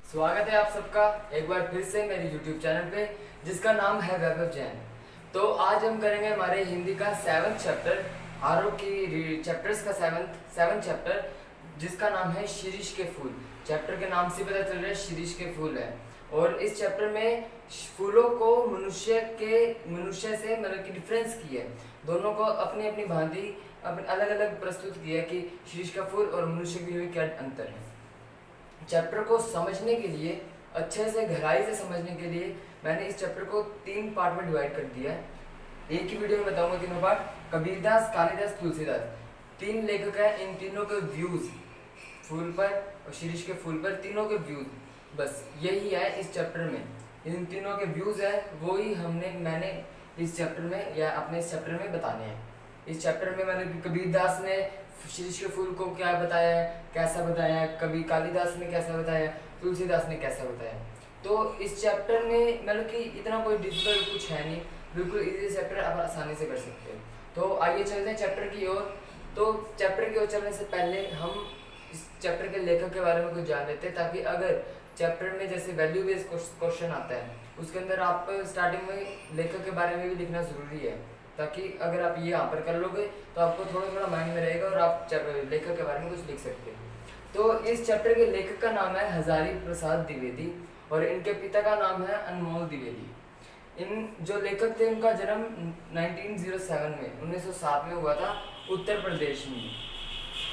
स्वागत है आप सबका एक बार फिर से मेरे YouTube चैनल पे जिसका नाम है वैभव जैन। तो आज हम करेंगे हमारे हिंदी का 7th चैप्टर आरओ की चैप्टर्स का 7th चैप्टर जिसका नाम है शिरीष के फूल। चैप्टर के नाम से पता चल रहा है शिरीष के फूल है। और इस चैप्टर में फूलों को मनुष्य से मतलब कि डिफरेंस की है। दोनों को अपनी अपनी भांति अलग अलग प्रस्तुत किया कि शिरीष का फूल और मनुष्य के लिए क्या अंतर है। चैप्टर को समझने के लिए, अच्छे से गहराई से समझने के लिए मैंने इस चैप्टर को 3 पार्ट में डिवाइड कर दिया है। एक ही वीडियो में बताऊंगा तीनों पार्ट। कबीरदास, कालिदास, तुलसीदास 3 लेखक हैं। इन तीनों के व्यूज फूल पर और शिरीष के फूल पर, तीनों के व्यूज बस यही है इस चैप्टर में। इन तीनों के व्यूज है वो ही मैंने इस चैप्टर में या अपने इस चैप्टर में बताने हैं। इस चैप्टर में मैंने कबीरदास ने शिरीष के फूल को क्या बताया है, कैसा बताया है, कभी कालिदास ने कैसा बताया, तुलसीदास ने कैसा बताया। तो इस चैप्टर में मतलब कि इतना कोई डिफिकल्ट कुछ है नहीं, बिल्कुल इजी चैप्टर आप आसानी से कर सकते हो। तो आइए चलते हैं चैप्टर की ओर। तो चैप्टर की ओर चलने से पहले हम इस चैप्टर के लेखक के बारे में कुछ जान लेते हैं, ताकि अगर चैप्टर में जैसे वैल्यू बेस्ड क्वेश्चन आता है उसके अंदर आप स्टार्टिंग में लेखक के बारे में भी लिखना ज़रूरी है, ताकि अगर आप ये यहाँ पर कर लोगे तो आपको थोड़ा थोड़ा माइंड में रहेगा और आप लेखक के बारे में कुछ लिख सकते हैं। तो इस चैप्टर के लेखक का नाम है हजारी प्रसाद द्विवेदी और इनके पिता का नाम है अनमोल द्विवेदी। इन जो लेखक थे उनका जन्म 1907 में हुआ था उत्तर प्रदेश में,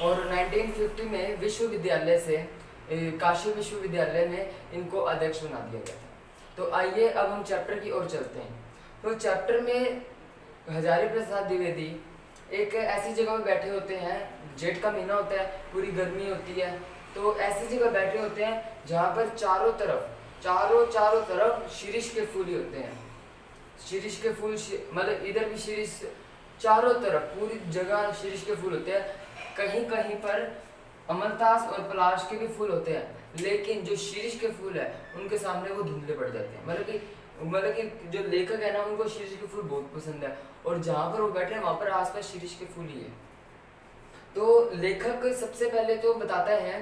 और 1950 में विश्वविद्यालय से काशी विश्वविद्यालय में इनको अध्यक्ष बना दिया गया था। तो आइए अब हम चैप्टर की ओर चलते हैं। तो चैप्टर में हजारी प्रसाद द्विवेदी एक ऐसी जगह पे बैठे होते हैं, जेठ का महीना होता है, पूरी गर्मी होती है, तो ऐसी जगह बैठे होते हैं जहाँ पर चारों तरफ शिरीष के फूल ही होते हैं। शिरीष के फूल मतलब इधर भी शिरीष, चारों तरफ पूरी जगह शिरीष के फूल होते हैं। कहीं कहीं पर अमलतास और पलाश के भी फूल होते हैं, लेकिन जो शिरीष के फूल है उनके सामने वो धुंधले पड़ जाते हैं। मतलब कि जो लेखक है ना उनको शिरीष के फूल बहुत पसंद है, और जहाँ पर वो बैठे हैं वहाँ पर आसपास शिरीष के फूल ही है। तो लेखक सबसे पहले तो बताता है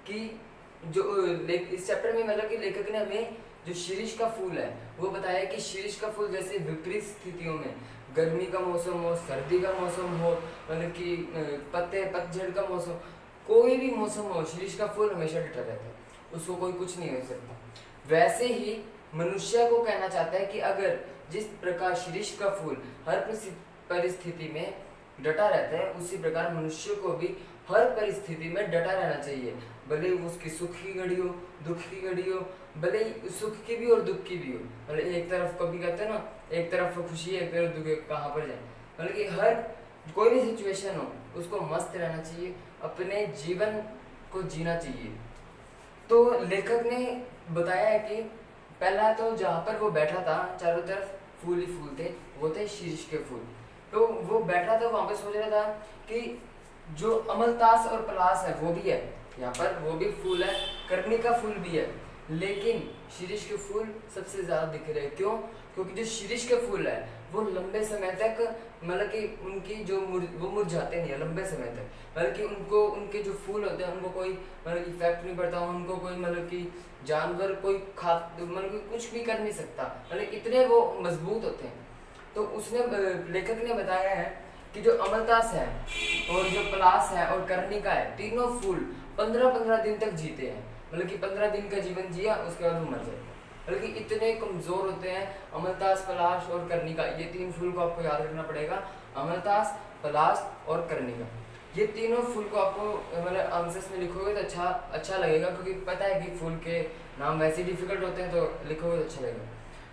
कि जो इस चैप्टर में मतलब कि लेखक ने हमें जो शिरीष का फूल है वो बताया कि शिरीष का फूल जैसे विपरीत स्थितियों में, गर्मी का मौसम हो, सर्दी का मौसम हो, मतलब कि पतझड़ का मौसम, कोई भी मौसम हो, शिरीष का फूल हमेशा डटा रहता है, उसको कोई कुछ नहीं हो सकता। वैसे ही मनुष्य को कहना चाहता है कि अगर जिस प्रकार शिरीष का फूल हर परिस्थिति में डटा रहता है, उसी प्रकार मनुष्य को भी हर परिस्थिति में डटा रहना चाहिए। भले उसकी सुख की घड़ी हो, दुख की घड़ी हो, भले सुख की भी और दुख की भी हो। मतलब एक तरफ कभी कहते हैं ना, एक तरफ खुशी है एक तरफ दुख है, कहाँ पर जाए। मतलब कि हर कोई भी सिचुएशन हो उसको मस्त रहना चाहिए, अपने जीवन को जीना चाहिए। तो लेखक ने बताया है कि पहला तो जहाँ पर वो बैठा था चारों तरफ फूल ही फूल थे, वो थे शिरीष के फूल। तो वो बैठा था वहाँ पे, सोच रहा था कि जो अमलतास और पलाश है वो भी है यहाँ पर, वो भी फूल है, करनी का फूल भी है, लेकिन शिरीष के फूल सबसे ज़्यादा दिख रहे हैं। क्यों? क्योंकि जो शिरीष के फूल है वो लंबे समय तक मतलब कि उनकी जो वो मुरझाते नहीं है लंबे समय तक। मतलब कि उनको उनके जो फूल होते हैं उनको कोई मतलब इफेक्ट नहीं पड़ता, उनको कोई मतलब कि जानवर कोई मतलब कि कुछ भी कर नहीं सकता, मतलब इतने वो मजबूत होते हैं। तो लेखक ने बताया है कि जो अमलतास है और जो पलाश है और कर्णिका है, तीनों फूल 15-15 दिन तक जीते हैं। मतलब कि 15 दिन का जीवन जिया, उसके बाद वो मर जाते हैं। मतलब कि इतने कमज़ोर होते हैं अमलतास, पलाश और कर्णिका। ये 3 फूल को आपको याद रखना पड़ेगा, अमलतास, पलाश और कर्णिका। ये तीनों फूल को आपको मतलब आंसर्स में लिखोगे तो अच्छा लगेगा, क्योंकि पता है कि फूल के नाम वैसे डिफिकल्ट होते हैं, तो लिखोगे तो अच्छा लगेगा।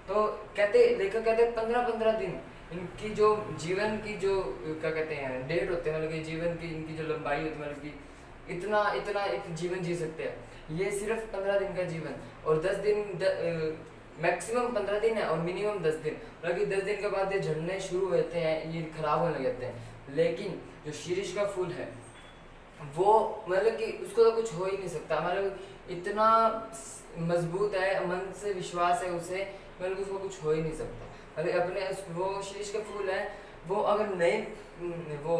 तो लेखक कहते हैं 15-15 दिन इनकी जो जीवन की जो क्या कहते हैं डेट होते हैं, मतलब कि जीवन की इनकी जो लंबाई होती है, मतलब कि इतना एक जीवन जी सकते हैं। ये सिर्फ 15 दिन का जीवन, और 10 दिन मैक्सिमम 15 दिन है और मिनिमम 10 दिन। मतलब कि 10 दिन के बाद ये झड़ने शुरू होते हैं, ये खराब होने लगते हैं। लेकिन जो शिरीष का फूल है वो मतलब कि उसको तो कुछ हो ही नहीं सकता, मतलब इतना मजबूत है, मन से विश्वास है उसे, मतलब उसको कुछ हो ही नहीं सकता। मतलब अपने वो शिरीष के फूल है, वो अगर नए वो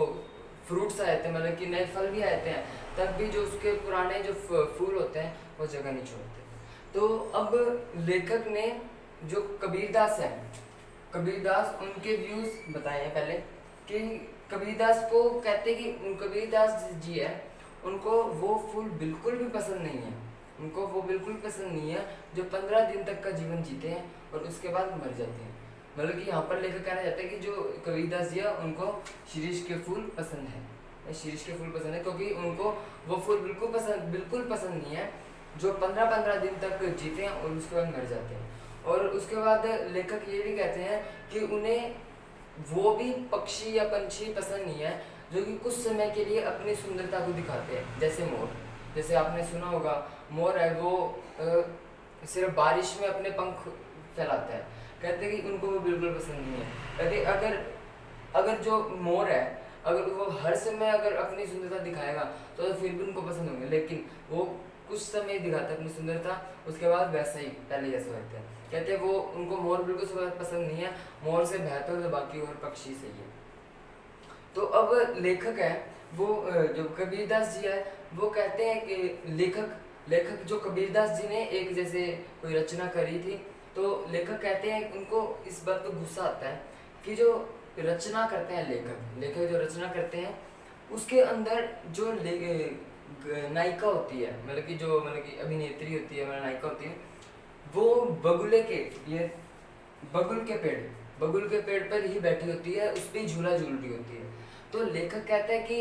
फ्रूट्स आए थे, मतलब कि नए फल भी आते हैं, तब भी जो उसके पुराने जो फूल होते हैं वो जगह नहीं छोड़ते। तो अब लेखक ने जो कबीरदास है, कबीरदास उनके व्यूज बताए हैं पहले कि कबीरदास को कहते कि कबीरदास जी है, उनको वो फूल बिल्कुल भी पसंद नहीं है, उनको वो बिल्कुल पसंद नहीं है जो 15 दिन तक का जीवन जीते हैं और उसके बाद मर जाते हैं। मतलब कि यहाँ पर लेकर कहना चाहता है कि जो कबीरदास जी है उनको शिरीष के फूल पसंद है, शिरीष के फूल पसंद है, क्योंकि उनको वो फूल बिल्कुल पसंद नहीं है जो 15-15 दिन तक जीते हैं और उसके बाद मर जाते हैं। और उसके बाद लेखक ये भी कहते हैं कि उन्हें वो भी पक्षी या पंछी पसंद नहीं है जो कि कुछ समय के लिए अपनी सुंदरता को दिखाते हैं, जैसे मोर। जैसे आपने सुना होगा मोर है वो सिर्फ बारिश में अपने पंख फैलाता है, कहते हैं कि उनको वो बिल्कुल पसंद नहीं है। कहते अगर जो मोर है अगर वो हर समय अगर अपनी सुंदरता दिखाएगा तो फिर भी उनको पसंद होंगे, लेकिन वो कुछ समय दिखाता है अपनी सुंदरता, उसके बाद वैसा ही पहले जैसा होता है। कहते हैं वो उनको मोर बिल्कुल पसंद नहीं है, मोर से बेहतर तो बाकी और पक्षी सही है। तो अब लेखक है वो जो कबीरदास जी है वो कहते हैं कि लेखक जो कबीरदास जी ने एक जैसे कोई रचना करी थी, तो लेखक कहते हैं उनको इस बात पर गुस्सा आता है कि जो रचना करते हैं लेखक जो रचना करते हैं उसके अंदर जो नायिका होती है, मतलब कि अभिनेत्री होती है, मतलब नायिका होती है, वो बगुल के पेड़ पर ही बैठी होती है, उस पर झूला झूल रही होती है। तो लेखक कहता है कि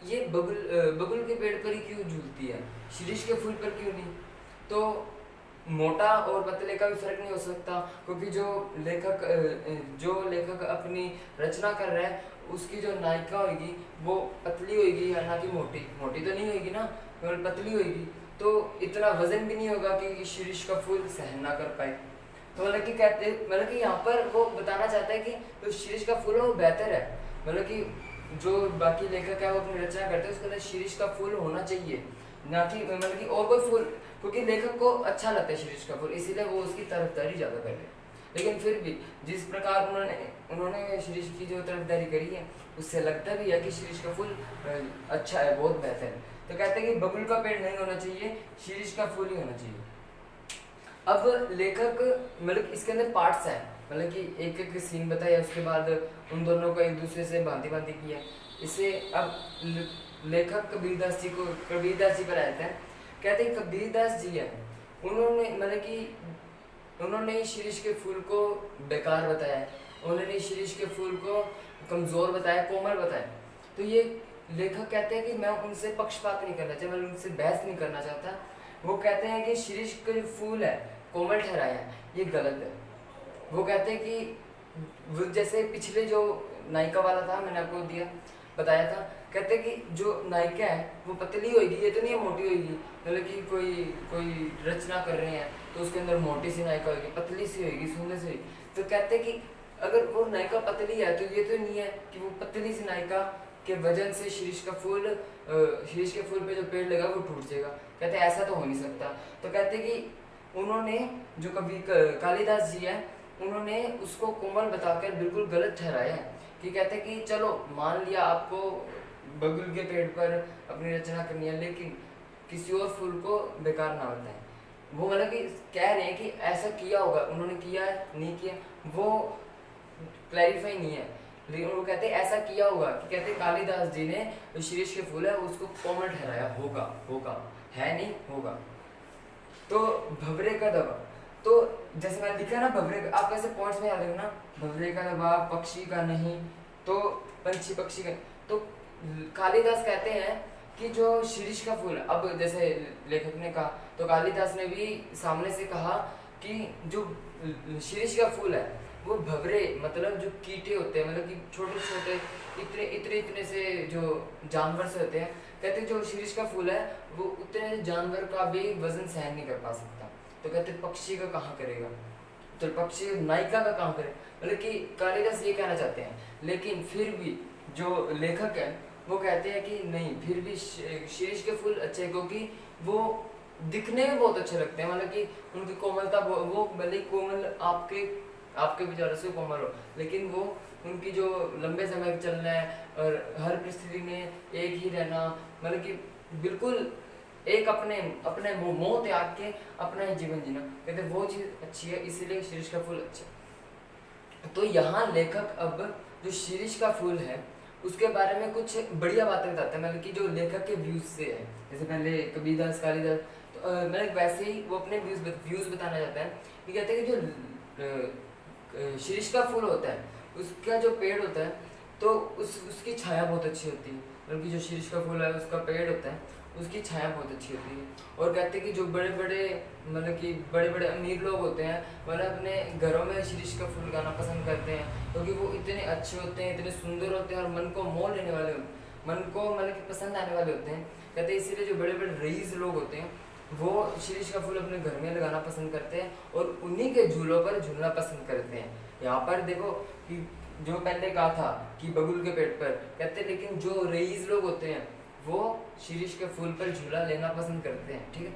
ये बगुल के पेड़ पर ही क्यों झूलती है, शिरीष के फूल पर क्यों नहीं। तो मोटा और पतले का भी फर्क नहीं हो सकता, क्योंकि जो लेखक अपनी रचना कर रहा है उसकी जो नायिका होगी वो पतली होगी या ना कि मोटी तो नहीं होगी ना, केवल पतली होगी, तो इतना वजन भी नहीं होगा कि शिरीष का फूल सहन ना कर पाए। तो मतलब कि यहाँ पर वो बताना चाहता है कि जो शिरीष का फूल है वो बेहतर है, मतलब कि जो बाकी लेखक है वो अपनी रचना करते हैं उसके अंदर शिरीष का फूल होना चाहिए, ना कि मतलब कि और कोई फूल, क्योंकि लेखक को अच्छा लगता है शिरीष का फूल, इसीलिए वो उसकी तरफदारी ज़्यादा कर रहे हैं। लेकिन फिर भी जिस प्रकार उन्होंने शिरीष की जो तरफदारी करी है उससे लगता भी है कि शिरीष का फूल अच्छा है, बहुत बेहतर है। तो कहते हैं कि बबुल का पेड़ नहीं होना चाहिए, शिरीष का फूल ही होना चाहिए। अब लेखक मतलब इसके अंदर पार्ट्स हैं, मतलब कि एक एक सीन बताया, उसके बाद उन दोनों को एक दूसरे से भांति किया। इसे अब लेखक कबीरदास जी पर आते हैं। कहते हैं कबीरदास जी है उन्होंने शिरीष के फूल को बेकार बताया, उन्होंने शिरीष के फूल को कमज़ोर बताया, कोमल बताया। तो ये लेखक कहते हैं कि मैं उनसे पक्षपात नहीं करना चाहता, मैं उनसे बहस नहीं करना चाहता। वो कहते हैं कि शिरीष का जो फूल है कोमल ठहराया है, ये गलत है। वो कहते हैं कि जैसे पिछले जो नायिका वाला था मैंने आपको बताया था, कहते हैं कि जो नायिका है वो पतली होगी, ये तो नहीं मोटी होगी, मतलब कि कोई रचना कर रहे हैं तो उसके अंदर मोटी सी नायिका होगी, पतली सी होगी, सुंदर सी। तो कहते हैं कि अगर वो नायिका पतली है तो ये तो नहीं है कि वो पतली सी नायिका के वजन से शिरीष के फूल पे जो पेड़ लगा वो टूट जाएगा। कहते हैं ऐसा तो हो नहीं सकता। तो कहते हैं कि उन्होंने जो कवि कालिदास जी है उन्होंने उसको कोमल बताकर बिल्कुल गलत ठहराया है, कि कहते हैं कि चलो मान लिया आपको बबुल के पेड़ पर अपनी रचना करनी है, लेकिन किसी और फूल को बेकार ना बताएं। वो मतलब कि कह रहे हैं कि ऐसा किया होगा, उन्होंने किया है नहीं किया वो क्लैरिफाई नहीं है, लेकिन वो कहते हैं ऐसा किया होगा, कि कहते हैं कालिदास जी ने जो शिरीष के फूल है उसको कोमल ठहराया होगा है नहीं होगा। तो भंवरे का दबाव, तो जैसे मैंने लिखा ना भंवरे, आप ऐसे पॉइंट्स में याद रखना, भंवरे का दबाव, पक्षी का नहीं, तो पक्षी का। तो कालिदास कहते हैं कि जो शिरीष का फूल, अब जैसे लेखक ने कहा तो कालिदास ने भी सामने से कहा कि जो शिरीष का फूल है वो भंवरे मतलब जो कीटे होते हैं, मतलब कि छोटे छोटे इतने से जो जानवर से होते हैं, कहते हैं जो शिरीष का फूल है वो उतने जानवर का भी वजन सहन नहीं कर पा सकता। तो कहते हैं पक्षी का कहाँ करेगा, तो पक्षी नायिका का कहाँ करे, मतलब कि कालिदास ये कहना चाहते हैं। लेकिन फिर भी जो लेखक है वो कहते हैं कि नहीं, फिर भी शिरीष के फूल अच्छे हैं, क्योंकि वो दिखने में बहुत अच्छे लगते हैं, मतलब कि उनकी कोमलता, वो भले कोमल आपके विचारों से कोमल हो, लेकिन वो उनकी जो लंबे समय चलना है और हर परिस्थिति में एक ही रहना, मतलब कि बिल्कुल एक अपने अपने मोह त्याग के अपना ही जीवन जीना, कहते वो चीज़ अच्छी है, इसीलिए शीर्ष का फूल अच्छा है। तो यहाँ लेखक अब जो शीर्ष का फूल है उसके बारे में कुछ बढ़िया बातें बताते हैं, मतलब कि जो लेखक के व्यूज से है। जैसे पहले कबीरदास कालिदास, तो मतलब वैसे ही वो अपने व्यूज बताना चाहते हैं। ये कहते हैं कि जो शीर्ष का फूल होता है उसका जो पेड़ होता है तो उसकी छाया बहुत अच्छी होती है, मतलब कि जो शीर्ष का फूल है उसका पेड़ होता है उसकी छाया बहुत अच्छी होती है। और कहते हैं कि जो बड़े बड़े मतलब कि बड़े बड़े अमीर लोग होते हैं मतलब अपने घरों में शीर्ष का फूल लगाना पसंद करते हैं, क्योंकि वो इतने अच्छे होते हैं, इतने सुंदर होते हैं और मन को मोह लेने वाले, मन को मतलब कि पसंद आने वाले होते हैं। कहते हैं इसीलिए जो बड़े बड़े रईस लोग होते हैं वो शीर्ष का फूल अपने घर में लगाना पसंद करते हैं और उन्हीं के झूलों पर झूलना पसंद करते हैं। यहाँ पर देखो कि जो पहले कहा था कि बबूल के पेड़ पर, कहते हैं लेकिन जो रईस लोग होते हैं वो शीर्ष के फूल पर झूला लेना पसंद करते हैं। ठीक है,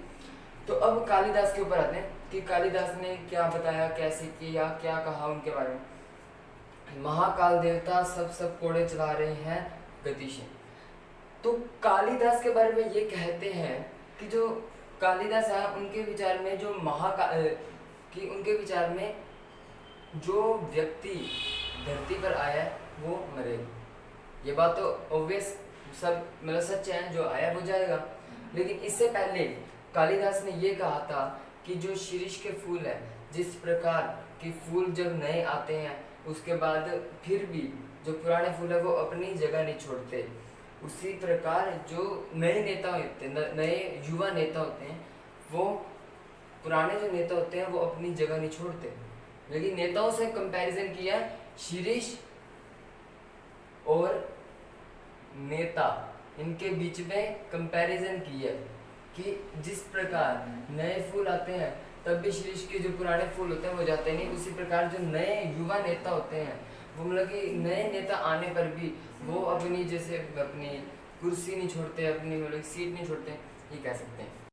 तो अब कालिदास के ऊपर आते हैं कि कालिदास ने क्या बताया, कैसे किया, क्या कहा उनके बारे में। महाकाल देवता सब कोड़े चला रहे हैं गति से। तो कालिदास के बारे में ये कहते हैं कि जो कालिदास है उनके विचार में जो महाकाल कि उनके विचार में जो व्यक्ति धरती पर आया है वो मरेगा। ये बात तो ऑब्वियस सब मतलब सच है, जो आया वो जाएगा। लेकिन इससे पहले कालिदास ने ये कहा था कि जो शीर्ष के फूल है, जिस प्रकार के फूल जब नए आते हैं उसके बाद फिर भी जो पुराने फूल है वो अपनी जगह नहीं छोड़ते, उसी प्रकार जो नए नेता होते हैं, नए युवा नेता होते हैं, वो पुराने जो नेता होते हैं वो अपनी जगह नहीं छोड़ते। लेकिन नेताओं से कंपैरिजन किया शीर्ष और नेता, इनके बीच में कंपैरिजन किया कि जिस प्रकार नए फूल आते हैं तब भी शीर्ष के जो पुराने फूल होते हैं वो जाते नहीं, उसी प्रकार जो नए युवा नेता होते हैं वो मतलब कि नए नेता आने पर भी वो अपनी जैसे अपनी कुर्सी नहीं छोड़ते, अपनी मतलब सीट नहीं छोड़ते, ये कह सकते हैं।